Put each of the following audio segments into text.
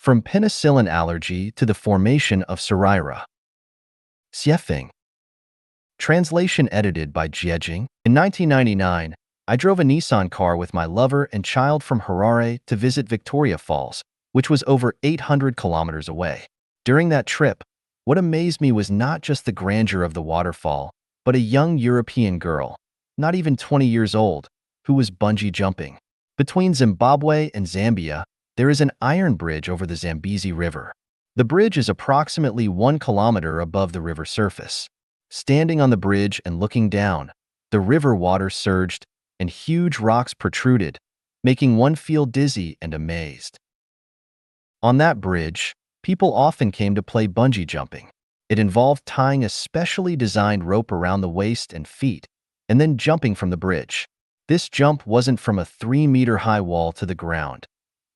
From penicillin allergy to the formation of Sarira. Xiefeng. Translation edited by Jiejing. In 1999, I drove a Nissan car with my lover and child from Harare to visit Victoria Falls, which was over 800 kilometers away. During that trip, what amazed me was not just the grandeur of the waterfall, but a young European girl, not even 20 years old, who was bungee jumping. Between Zimbabwe and Zambia, there is an iron bridge over the Zambezi River. The bridge is approximately 1 kilometer above the river surface. Standing on the bridge and looking down, the river water surged and huge rocks protruded, making one feel dizzy and amazed. On that bridge, people often came to play bungee jumping. It involved tying a specially designed rope around the waist and feet, and then jumping from the bridge. This jump wasn't from a 3-meter-high wall to the ground.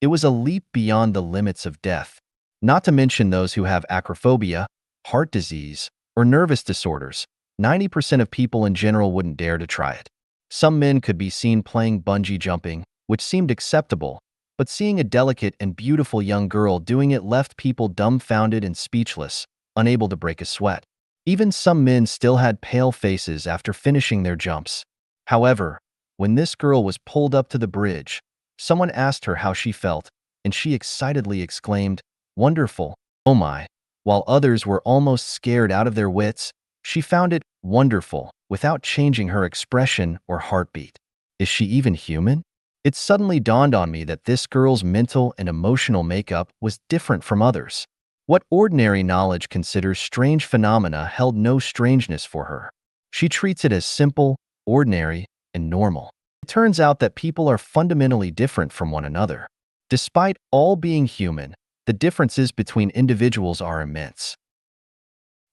It was a leap beyond the limits of death. Not to mention those who have acrophobia, heart disease, or nervous disorders. 90% of people in general wouldn't dare to try it. Some men could be seen playing bungee jumping, which seemed acceptable, but seeing a delicate and beautiful young girl doing it left people dumbfounded and speechless, unable to break a sweat. Even some men still had pale faces after finishing their jumps. However, when this girl was pulled up to the bridge, someone asked her how she felt, and she excitedly exclaimed, "Wonderful, oh my." While others were almost scared out of their wits, she found it wonderful without changing her expression or heartbeat. Is she even human? It suddenly dawned on me that this girl's mental and emotional makeup was different from others. What ordinary knowledge considers strange phenomena held no strangeness for her. She treats it as simple, ordinary, and normal. It turns out that people are fundamentally different from one another. Despite all being human, the differences between individuals are immense.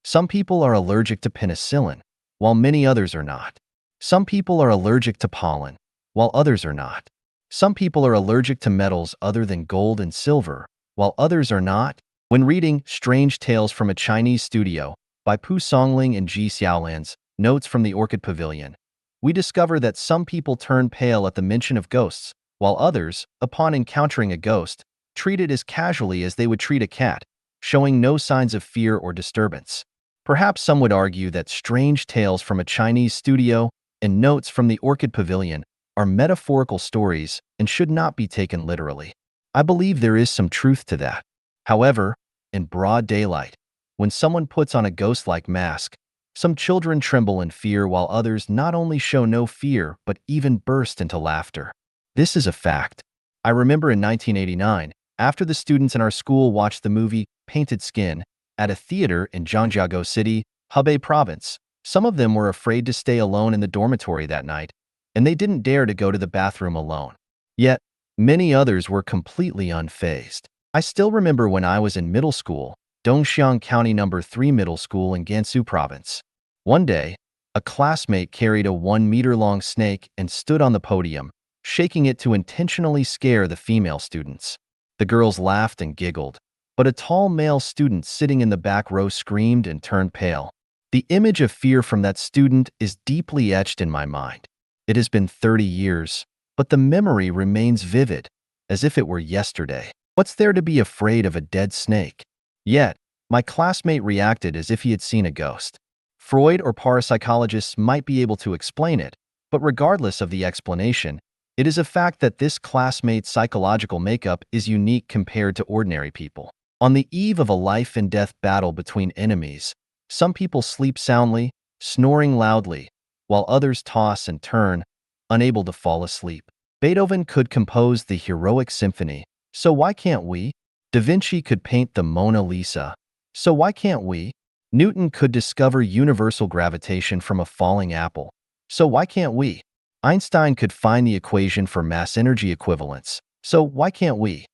Some people are allergic to penicillin, while many others are not. Some people are allergic to pollen, while others are not. Some people are allergic to metals other than gold and silver, while others are not. When reading Strange Tales from a Chinese Studio by Pu Songling and Ji Xiaolan's Notes from the Orchid Pavilion, we discover that some people turn pale at the mention of ghosts, while others, upon encountering a ghost, treat it as casually as they would treat a cat, showing no signs of fear or disturbance. Perhaps some would argue that Strange Tales from a Chinese Studio and Notes from the Orchid Pavilion are metaphorical stories and should not be taken literally. I believe there is some truth to that. However, in broad daylight, when someone puts on a ghost-like mask, some children tremble in fear while others not only show no fear but even burst into laughter. This is a fact. I remember in 1989, after the students in our school watched the movie Painted Skin at a theater in Zhangjiago City, Hebei Province, some of them were afraid to stay alone in the dormitory that night, and they didn't dare to go to the bathroom alone. Yet, many others were completely unfazed. I still remember when I was in middle school, Dongxiang County No. 3 Middle School in Gansu Province. One day, a classmate carried a 1-meter-long snake and stood on the podium, shaking it to intentionally scare the female students. The girls laughed and giggled, but a tall male student sitting in the back row screamed and turned pale. The image of fear from that student is deeply etched in my mind. It has been 30 years, but the memory remains vivid, as if it were yesterday. What's there to be afraid of a dead snake? Yet, my classmate reacted as if he had seen a ghost. Freud or parapsychologists might be able to explain it, but regardless of the explanation, it is a fact that this classmate's psychological makeup is unique compared to ordinary people. On the eve of a life-and-death battle between enemies, some people sleep soundly, snoring loudly, while others toss and turn, unable to fall asleep. Beethoven could compose the heroic symphony, so why can't we? Da Vinci could paint the Mona Lisa, so why can't we? Newton could discover universal gravitation from a falling apple, so why can't we? Einstein could find the equation for mass energy equivalence, so why can't we?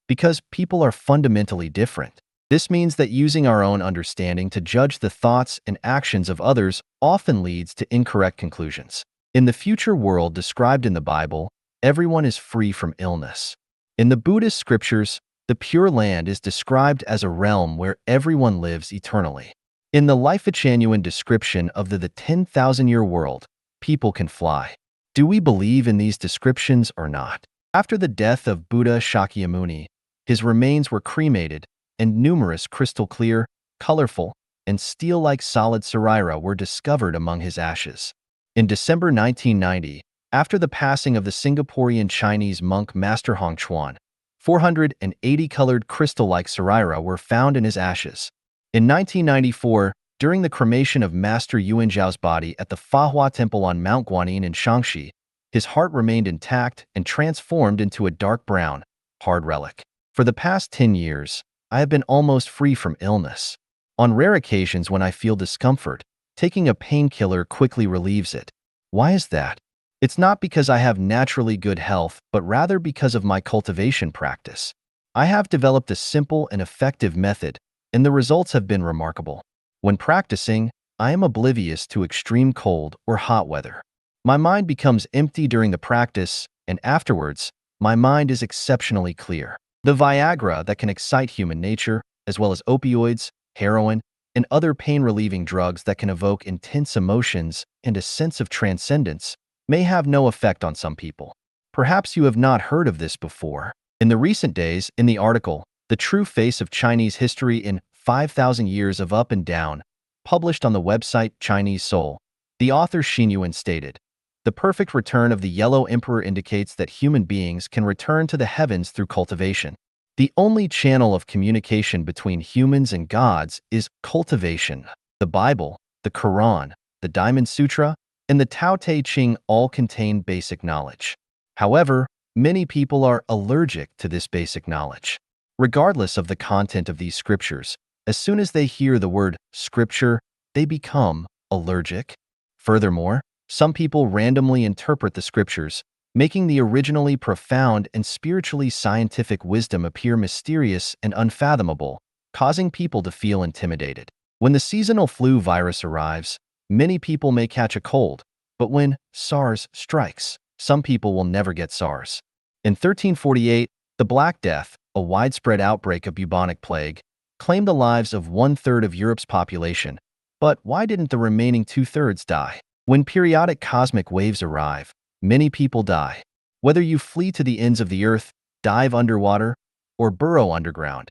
Because people are fundamentally different. This means that using our own understanding to judge the thoughts and actions of others often leads to incorrect conclusions. In the future world described in the Bible, everyone is free from illness. In the Buddhist scriptures, the Pure Land is described as a realm where everyone lives eternally. In the Life-Genuine description of the 10,000-year world, people can fly. Do we believe in these descriptions or not? After the death of Buddha Shakyamuni, His remains were cremated, and numerous crystal-clear, colorful, and steel-like solid Sarira were discovered among his ashes. In December 1990, after the passing of the Singaporean Chinese monk Master Hongchuan, 480 colored crystal-like Sarira were found in his ashes. In 1994, during the cremation of Master Yuanzhao's body at the Fahua Temple on Mount Guanyin in Shaanxi, his heart remained intact and transformed into a dark brown, hard relic. For the past 10 years, I have been almost free from illness. On rare occasions when I feel discomfort, taking a painkiller quickly relieves it. Why is that? It's not because I have naturally good health, but rather because of my cultivation practice. I have developed a simple and effective method, and the results have been remarkable. When practicing, I am oblivious to extreme cold or hot weather. My mind becomes empty during the practice, and afterwards, my mind is exceptionally clear. The Viagra that can excite human nature, as well as opioids, heroin, and other pain-relieving drugs that can evoke intense emotions and a sense of transcendence, may have no effect on some people. Perhaps you have not heard of this before. In the recent days, in the article, The True Face of Chinese History in 5,000 Years of Up and Down, published on the website Chinese Soul, the author Xin Yuan stated, "The perfect return of the Yellow Emperor indicates that human beings can return to the heavens through cultivation. The only channel of communication between humans and gods is cultivation. The Bible, the Quran, the Diamond Sutra, and the Tao Te Ching all contain basic knowledge. However, many people are allergic to this basic knowledge. Regardless of the content of these scriptures, as soon as they hear the word scripture, they become allergic. Furthermore, some people randomly interpret the scriptures, making the originally profound and spiritually scientific wisdom appear mysterious and unfathomable, causing people to feel intimidated. When the seasonal flu virus arrives, many people may catch a cold, but when SARS strikes, some people will never get SARS. In 1348, the Black Death, a widespread outbreak of bubonic plague, claimed the lives of 1/3 of Europe's population. But why didn't the remaining 2/3 die? When periodic cosmic waves arrive, many people die. Whether you flee to the ends of the earth, dive underwater, or burrow underground,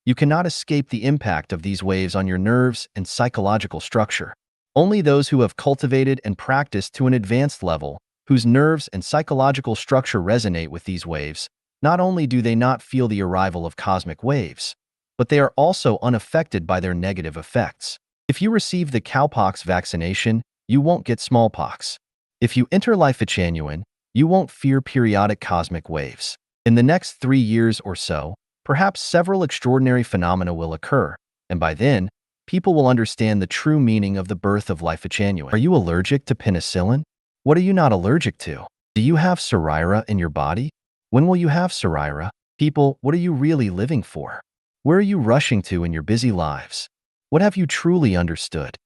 you cannot escape the impact of these waves on your nerves and psychological structure. Only those who have cultivated and practiced to an advanced level, whose nerves and psychological structure resonate with these waves, not only do they not feel the arrival of cosmic waves, but they are also unaffected by their negative effects. If you receive the cowpox vaccination, you won't get smallpox. If you enter Life-Genuine, you won't fear periodic cosmic waves. In the next 3 years or so, perhaps several extraordinary phenomena will occur, and by then, people will understand the true meaning of the birth of Life-Genuine. Are you allergic to penicillin? What are you not allergic to? Do you have Sarira in your body? When will you have Sarira? People, what are you really living for? Where are you rushing to in your busy lives? What have you truly understood?